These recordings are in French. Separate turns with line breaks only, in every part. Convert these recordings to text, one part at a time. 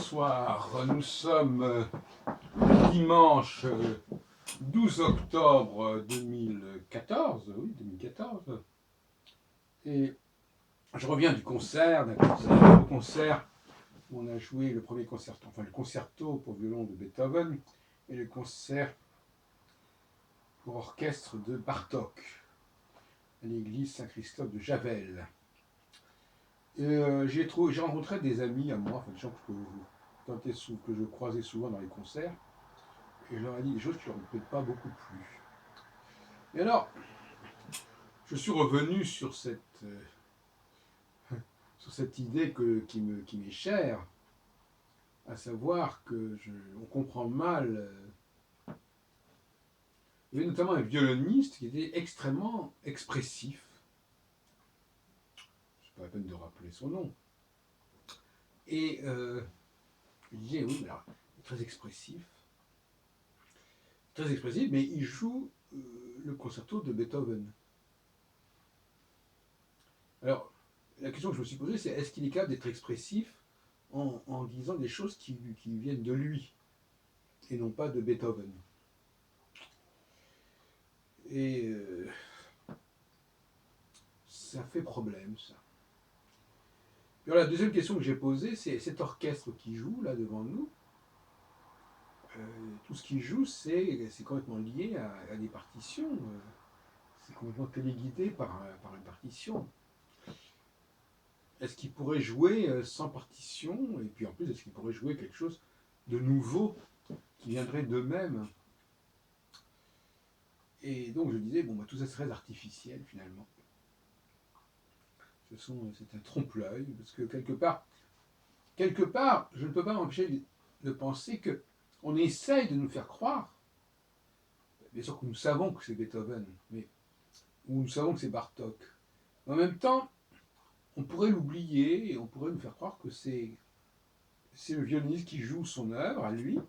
bonsoir, nous sommes dimanche 12 octobre 2014, oui 2014, et je reviens du concert, le concert où on a joué le premier concerto, enfin le concerto pour violon de Beethoven et le concert pour orchestre de Bartók à l'église Saint-Christophe de Javel. J'ai rencontré des amis à moi, enfin des gens que je croisais souvent dans les concerts, et je leur ai dit des choses qui leur ont peut-être pas beaucoup plu. Et alors, je suis revenu sur cette idée qui m'est chère, à savoir on comprend mal. Il y avait notamment un violoniste qui était extrêmement expressif. C'est pas la peine de rappeler son nom. Et je disais, oui, mais alors, il est très expressif, mais il joue le concerto de Beethoven. Alors, la question que je me suis posée, c'est est-ce qu'il est capable d'être expressif en disant des choses qui viennent de lui, et non pas de Beethoven. Et ça fait problème, ça. Et alors, la deuxième question que j'ai posée, c'est cet orchestre qui joue, là, devant nous, tout ce qu'il joue, c'est complètement lié à des partitions. C'est complètement téléguidé par une partition. Est-ce qu'il pourrait jouer sans partition? Et puis en plus, est-ce qu'il pourrait jouer quelque chose de nouveau qui viendrait d'eux-mêmes? Et donc je disais, bon, bah, tout ça serait artificiel finalement. C'est un trompe-l'œil, parce que quelque part, je ne peux pas m'empêcher de penser que on essaye de nous faire croire, bien sûr que nous savons que c'est Beethoven, ou nous savons que c'est Bartók. Mais en même temps, on pourrait l'oublier et on pourrait nous faire croire que c'est le violoniste qui joue son œuvre à lui,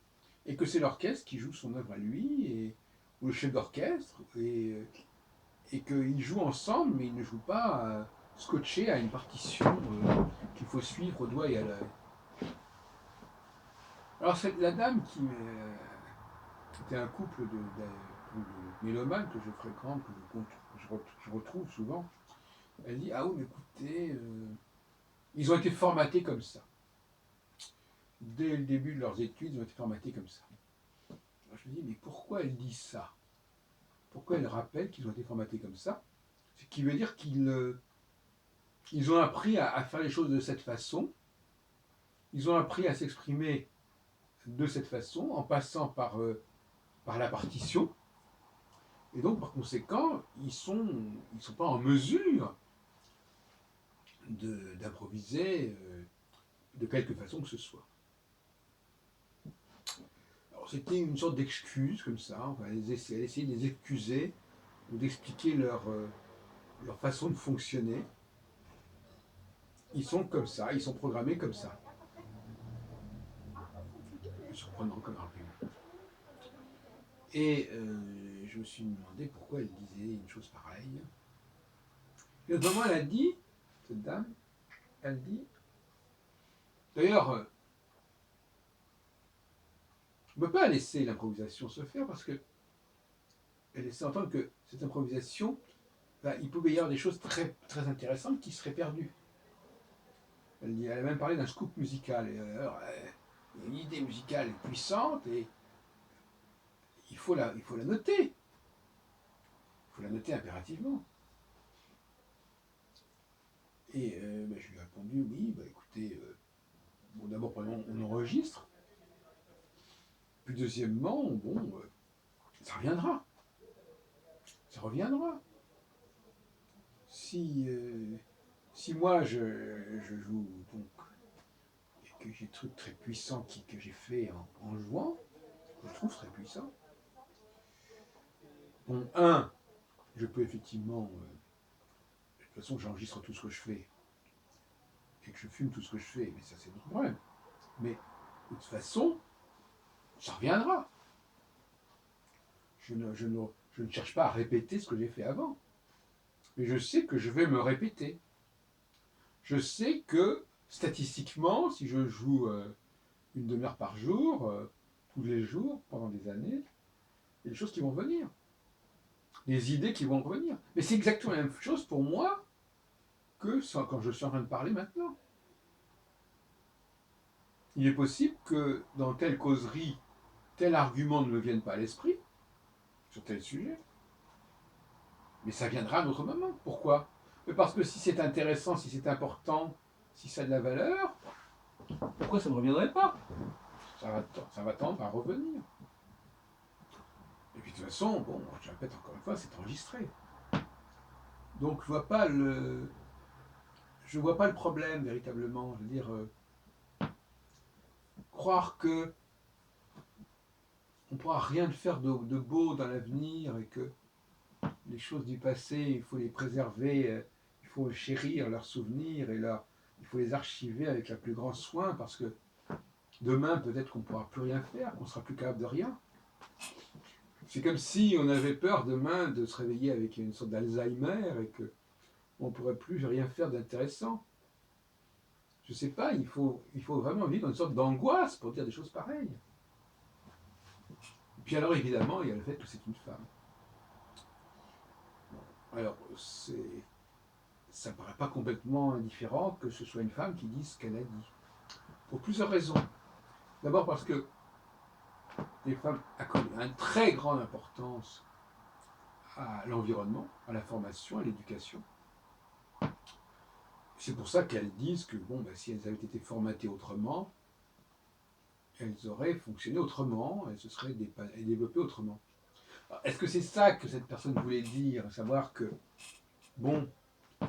et que c'est l'orchestre qui joue son œuvre à lui, ou le chef d'orchestre, et qu'ils jouent ensemble, mais ils ne jouent pas scotchés à une partition qu'il faut suivre au doigt et à l'œil. Alors la dame qui était un couple de mélomanes que je fréquente, que je retrouve souvent, elle dit, ah oui, mais écoutez, ils ont été formatés comme ça. Dès le début de leurs études, ils ont été formatés comme ça. Alors je me dis, mais pourquoi elle dit ça? Pourquoi elle rappelle qu'ils ont été formatés comme ça? Ce qui veut dire qu'ils ont appris à faire les choses de cette façon, ils ont appris à s'exprimer de cette façon, en passant par la partition, et donc par conséquent, ils sont pas en mesure d'improviser de quelque façon que ce soit. Alors c'était une sorte d'excuse comme ça, on va essayer de les excuser, ou d'expliquer leur façon de fonctionner. Ils sont comme ça, ils sont programmés comme ça. Surprenant comme argument. Et je me suis demandé pourquoi elle disait une chose pareille. Et au moment, elle a dit, cette dame, elle dit, d'ailleurs, on ne peut pas laisser l'improvisation se faire parce que elle laissait entendre que cette improvisation, il pouvait y avoir des choses très, très intéressantes qui seraient perdues. Elle a même parlé d'un scoop musical. Et alors, il y a une idée musicale puissante et il faut la noter. Il faut la noter impérativement. Et je lui ai répondu, oui, écoutez, bon, d'abord, on enregistre. Puis deuxièmement, bon, ça reviendra. Ça reviendra. Si moi je joue donc et que j'ai des trucs très puissants que j'ai fait en jouant, je trouve très puissant. Bon, je peux effectivement, de toute façon j'enregistre tout ce que je fais et que je fume tout ce que je fais, mais ça c'est notre problème. Mais de toute façon, ça reviendra. Je ne cherche pas à répéter ce que j'ai fait avant. Mais je sais que je vais me répéter. Je sais que, statistiquement, si je joue une demi-heure par jour, tous les jours, pendant des années, il y a des choses qui vont venir, des idées qui vont revenir. Mais c'est exactement la même chose pour moi que quand je suis en train de parler maintenant. Il est possible que dans telle causerie, tel argument ne me vienne pas à l'esprit, sur tel sujet, mais ça viendra à un autre moment. Pourquoi? Mais parce que si c'est intéressant, si c'est important, si ça a de la valeur, pourquoi ça ne reviendrait pas? Ça va tendre à revenir. Et puis de toute façon, bon, je répète encore une fois, c'est enregistré. Donc je vois pas le problème véritablement. Je veux dire, croire que on pourra rien faire de beau dans l'avenir et que les choses du passé, il faut les préserver, il faut chérir leurs souvenirs il faut les archiver avec le plus grand soin parce que demain peut-être qu'on ne pourra plus rien faire, qu'on sera plus capable de rien. C'est comme si on avait peur demain de se réveiller avec une sorte d'Alzheimer et qu'on ne pourrait plus rien faire d'intéressant. Je ne sais pas, il faut vraiment vivre dans une sorte d'angoisse pour dire des choses pareilles. Et puis alors évidemment, il y a le fait que c'est une femme. Alors, ça ne paraît pas complètement indifférent que ce soit une femme qui dise ce qu'elle a dit. Pour plusieurs raisons. D'abord parce que les femmes accordent une très grande importance à l'environnement, à la formation, à l'éducation. C'est pour ça qu'elles disent que bon, si elles avaient été formatées autrement, elles auraient fonctionné autrement, elles se seraient développées autrement. Est-ce que c'est ça que cette personne voulait dire, à savoir que, bon,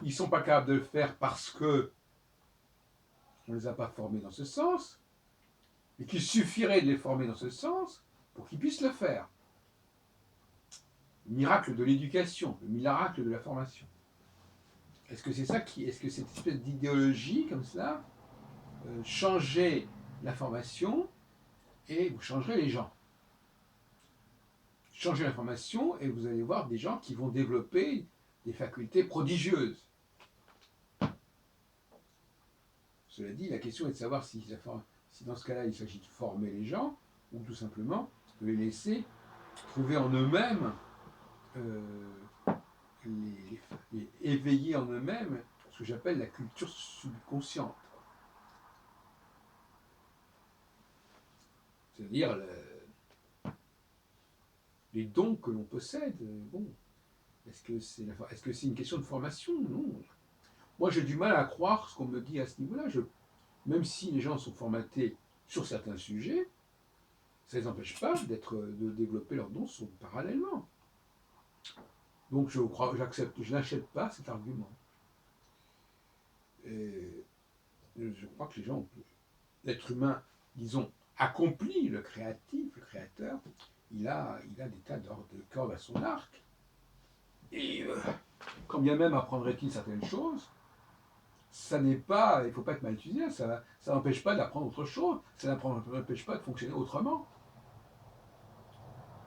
ils ne sont pas capables de le faire parce que on ne les a pas formés dans ce sens, et qu'il suffirait de les former dans ce sens pour qu'ils puissent le faire. Le miracle de l'éducation, le miracle de la formation. Est-ce que c'est ça est-ce que cette espèce d'idéologie comme cela, changer la formation et vous changerez les gens. Changez la formation et vous allez voir des gens qui vont développer des facultés prodigieuses. Cela dit, la question est de savoir si dans ce cas-là, il s'agit de former les gens ou tout simplement de les laisser trouver en eux-mêmes, les éveiller en eux-mêmes ce que j'appelle la culture subconsciente. C'est-à-dire les dons que l'on possède. Bon, est-ce que c'est une question de formation? Non. Moi, j'ai du mal à croire ce qu'on me dit à ce niveau-là. Même si les gens sont formatés sur certains sujets, ça ne les empêche pas de développer leurs dons parallèlement. Donc je n'achète pas cet argument. Et je crois que l'être humain, disons, accompli, le créatif, le créateur, il a des tas de cordes à son arc. Et quand bien même apprendrait-il certaines choses, ça n'est pas, il ne faut pas être mal utilisé, ça n'empêche pas d'apprendre autre chose, ça n'empêche pas de fonctionner autrement.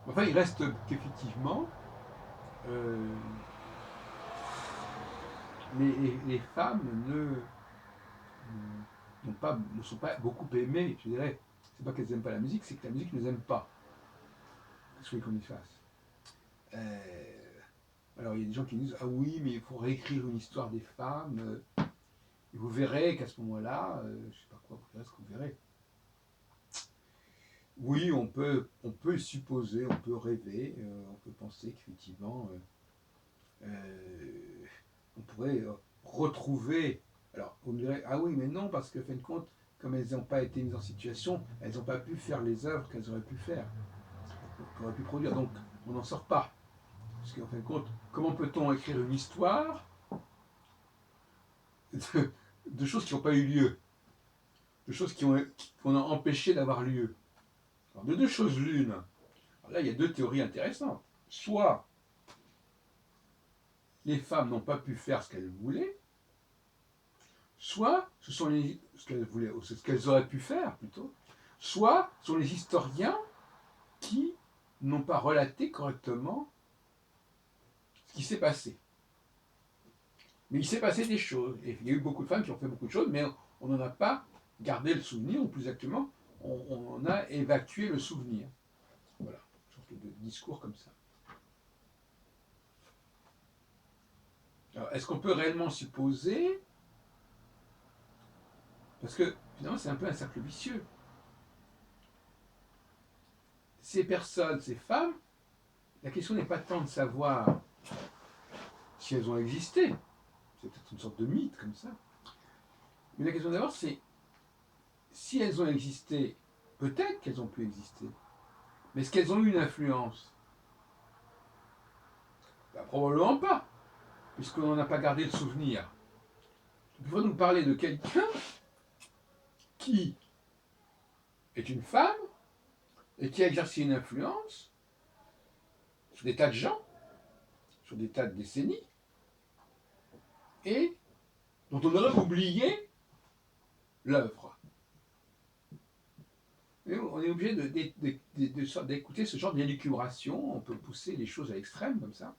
Enfin, il reste qu'effectivement, les femmes ne sont pas beaucoup aimées, je dirais. C'est pas qu'elles n'aiment pas la musique, c'est que la musique ne les aime pas. Qu'est-ce qu'on y fasse? Alors il y a des gens qui disent ah oui, mais il faut réécrire une histoire des femmes. Et vous verrez qu'à ce moment-là, je ne sais pas quoi, vous verrez ce que vous verrez. Oui, on peut supposer, on peut rêver, on peut penser qu'effectivement, on pourrait retrouver. Alors, vous me direz, ah oui, mais non, parce que, fin de compte, comme elles n'ont pas été mises en situation, elles n'ont pas pu faire les œuvres qu'elles auraient pu faire, qu'elles auraient pu produire. Donc, on n'en sort pas. Parce qu'en fin de compte, comment peut-on écrire une histoire de choses qui n'ont pas eu lieu, de choses qu'on a empêché d'avoir lieu? Alors, de deux choses l'une. Alors là, il y a deux théories intéressantes. Soit les femmes n'ont pas pu faire ce qu'elles voulaient, soit ce sont ce qu'elles voulaient, ou ce qu'elles auraient pu faire plutôt, soit ce sont les historiens qui n'ont pas relaté correctement ce qui s'est passé. Mais il s'est passé des choses, et il y a eu beaucoup de femmes qui ont fait beaucoup de choses, mais on n'en a pas gardé le souvenir, ou plus exactement, on a évacué le souvenir. Voilà, une sorte de discours comme ça. Alors, est-ce qu'on peut réellement supposer, parce que finalement c'est un peu un cercle vicieux, ces personnes, ces femmes, la question n'est pas tant de savoir si elles ont existé, c'est peut-être une sorte de mythe comme ça, mais la question d'abord c'est si elles ont existé, peut-être qu'elles ont pu exister, mais est-ce qu'elles ont eu une influence? Ben, probablement pas, puisqu'on n'en a pas gardé le souvenir. Il faut nous parler de quelqu'un qui est une femme et qui a exercé une influence sur des tas de gens, sur des tas de décennies, et dont on aurait oublié l'œuvre. On est obligé d'écouter ce genre d'élucubration, on peut pousser les choses à l'extrême comme ça.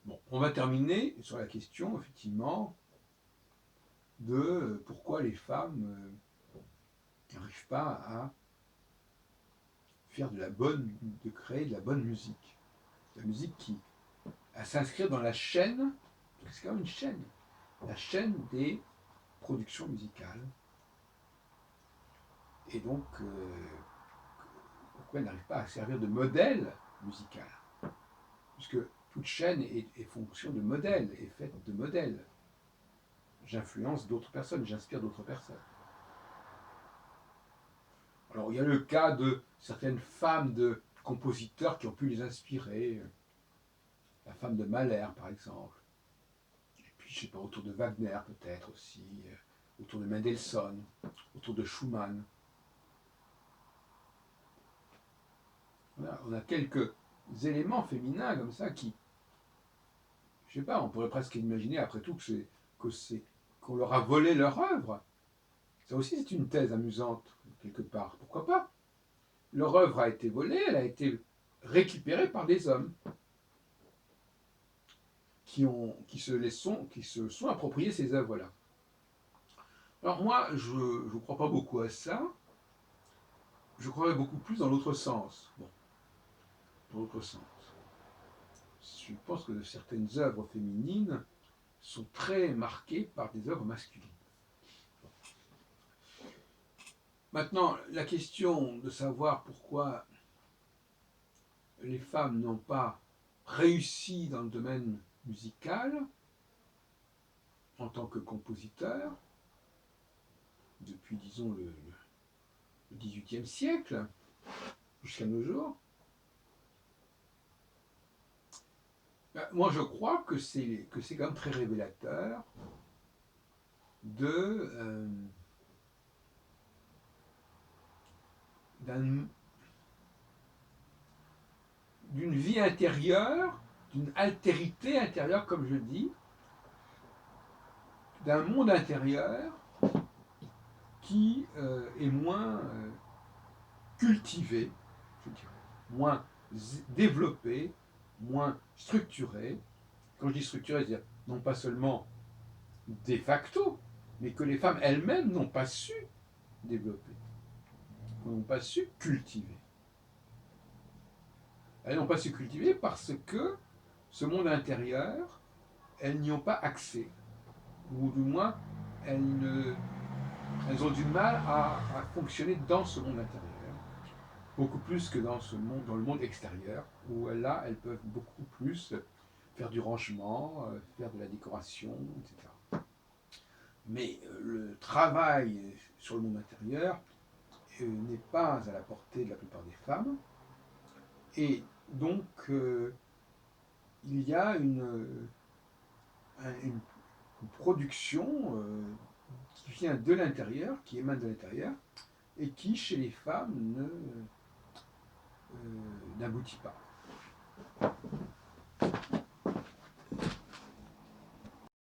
Bon, on va terminer sur la question, effectivement, de pourquoi les femmes n'arrivent pas à faire de créer de la bonne musique. La musique qui à s'inscrire dans la chaîne, parce que c'est quand même une chaîne, la chaîne des productions musicales. Et donc, pourquoi elle n'arrive pas à servir de modèle musical? Puisque toute chaîne est fonction de modèle, est faite de modèles. J'influence d'autres personnes, j'inspire d'autres personnes. Alors, il y a le cas de certaines femmes de compositeurs qui ont pu les inspirer. La femme de Mahler, par exemple. Et puis, je ne sais pas, autour de Wagner, peut-être aussi. Autour de Mendelssohn. Autour de Schumann. Voilà, on a quelques éléments féminins comme ça qui, je ne sais pas, on pourrait presque imaginer après tout qu'on leur a volé leur œuvre. Ça aussi c'est une thèse amusante, quelque part. Pourquoi pas? Leur œuvre a été volée, elle a été récupérée par des hommes qui se sont appropriés ces œuvres-là. Alors moi, je ne crois pas beaucoup à ça. Je croirais beaucoup plus dans l'autre sens. Bon, dans l'autre sens. Je pense que certaines œuvres féminines sont très marquées par des œuvres masculines. Maintenant, la question de savoir pourquoi les femmes n'ont pas réussi dans le domaine musical en tant que compositeurs, depuis, disons, le XVIIIe siècle, jusqu'à nos jours, moi je crois que c'est quand même très révélateur d'une vie intérieure, d'une altérité intérieure, comme je dis, d'un monde intérieur qui est moins cultivé, je dirais, moins développé, moins structuré. Quand je dis structuré, c'est-à-dire non pas seulement de facto, mais que les femmes elles-mêmes n'ont pas su développer, n'ont pas su cultiver. Elles n'ont pas su cultiver parce que ce monde intérieur, elles n'y ont pas accès. Ou du moins, elles ont du mal à fonctionner dans ce monde intérieur. Beaucoup plus que dans le monde extérieur, où là, elles peuvent beaucoup plus faire du rangement, faire de la décoration, etc. Mais le travail sur le monde intérieur n'est pas à la portée de la plupart des femmes. Et donc, il y a une production qui vient de l'intérieur, qui émane de l'intérieur, et qui, chez les femmes, n'aboutit pas.